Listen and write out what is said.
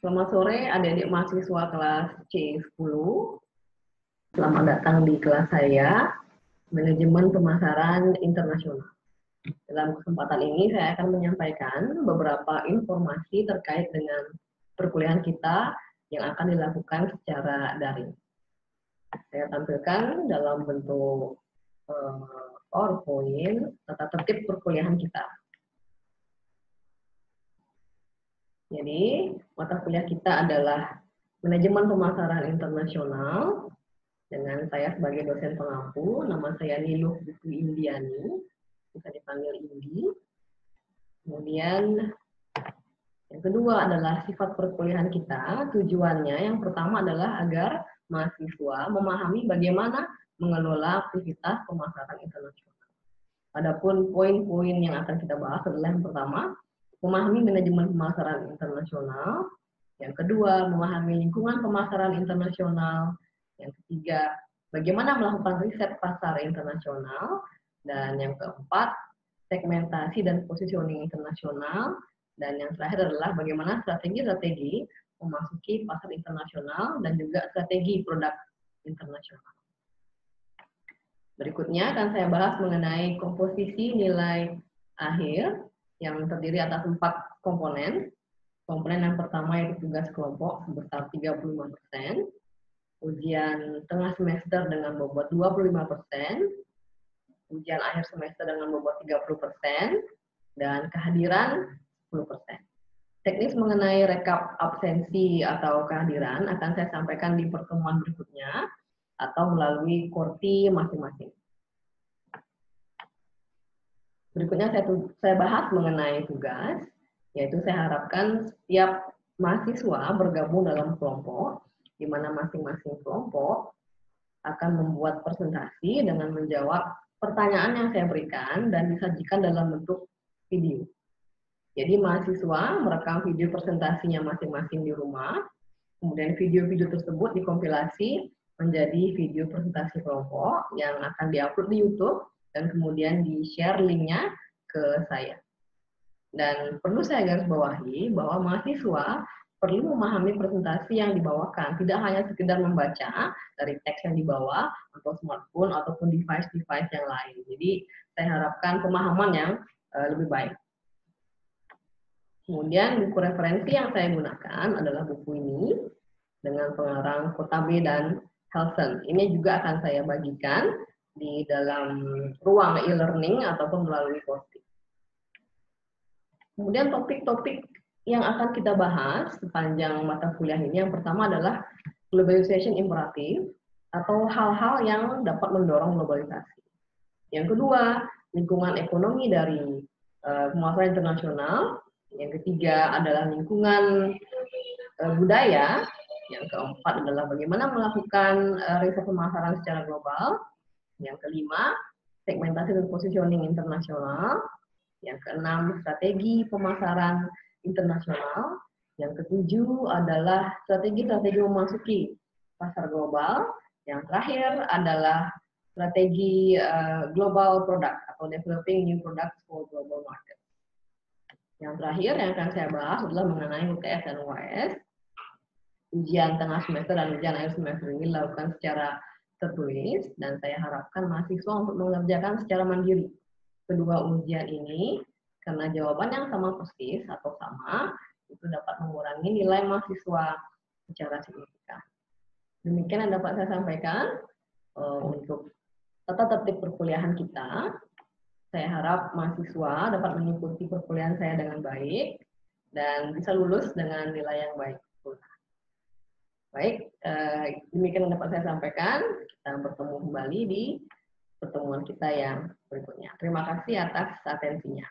Selamat sore adik-adik mahasiswa kelas C10. Selamat datang di kelas saya, Manajemen Pemasaran Internasional. Dalam kesempatan ini saya akan menyampaikan beberapa informasi terkait dengan perkuliahan kita yang akan dilakukan secara daring. Saya tampilkan dalam bentuk PowerPoint tata tertib perkuliahan kita. Jadi, mata kuliah kita adalah Manajemen Pemasaran Internasional dengan saya sebagai dosen pengampu. Nama saya Niluh Buku Indiani, bisa dipanggil Indi. Kemudian yang kedua adalah sifat perkuliahan kita. Tujuannya yang pertama adalah agar mahasiswa memahami bagaimana mengelola aktivitas pemasaran internasional. Adapun poin-poin yang akan kita bahas adalah yang pertama, memahami manajemen pemasaran internasional. Yang kedua, memahami lingkungan pemasaran internasional. Yang ketiga, bagaimana melakukan riset pasar internasional. Dan yang keempat, segmentasi dan positioning internasional. Dan yang terakhir adalah bagaimana strategi-strategi memasuki pasar internasional dan juga strategi produk internasional. Berikutnya akan saya bahas mengenai komposisi nilai akhir yang terdiri atas 4 komponen. Komponen yang pertama yaitu tugas kelompok sebesar 35%, ujian tengah semester dengan bobot 25%, ujian akhir semester dengan bobot 30%, dan kehadiran 10%. Teknis mengenai rekap absensi atau kehadiran akan saya sampaikan di pertemuan berikutnya atau melalui korti masing-masing. Berikutnya saya bahas mengenai tugas, yaitu saya harapkan setiap mahasiswa bergabung dalam kelompok, di mana masing-masing kelompok akan membuat presentasi dengan menjawab pertanyaan yang saya berikan dan disajikan dalam bentuk video. Jadi mahasiswa merekam video presentasinya masing-masing di rumah, kemudian video-video tersebut dikompilasi menjadi video presentasi kelompok yang akan diupload di YouTube dan kemudian di-share linknya ke saya. Dan perlu saya garis bawahi bahwa mahasiswa perlu memahami presentasi yang dibawakan, tidak hanya sekedar membaca dari teks yang dibawa atau smartphone ataupun device-device yang lain. Jadi saya harapkan pemahaman yang lebih baik. Kemudian buku referensi yang saya gunakan adalah buku ini dengan pengarang Kotabe dan Helsen. Ini juga akan saya bagikan di dalam ruang e-learning ataupun melalui posting. Kemudian topik-topik yang akan kita bahas sepanjang mata kuliah ini, yang pertama adalah globalization imperative atau hal-hal yang dapat mendorong globalisasi. Yang kedua, lingkungan ekonomi dari pemasaran internasional. Yang ketiga adalah lingkungan budaya. Yang keempat adalah bagaimana melakukan riset pemasaran secara global. Yang kelima, segmentasi dan positioning internasional. Yang keenam, strategi pemasaran internasional. Yang ketujuh adalah strategi-strategi memasuki pasar global. Yang terakhir adalah strategi global product atau developing new products for global market. Yang terakhir yang akan saya bahas adalah mengenai UTS dan UAS. Ujian tengah semester dan ujian akhir semester ini dilakukan secara tertulis dan saya harapkan mahasiswa untuk mengerjakan secara mandiri kedua ujian ini karena jawaban yang sama persis atau sama itu dapat mengurangi nilai mahasiswa secara signifikan. Demikian yang dapat saya sampaikan untuk tata tertib perkuliahan kita. Saya harap mahasiswa dapat mengikuti perkuliahan saya dengan baik dan bisa lulus dengan nilai yang baik. Baik, demikian yang dapat saya sampaikan. Kita bertemu kembali di pertemuan kita yang berikutnya. Terima kasih atas atensinya.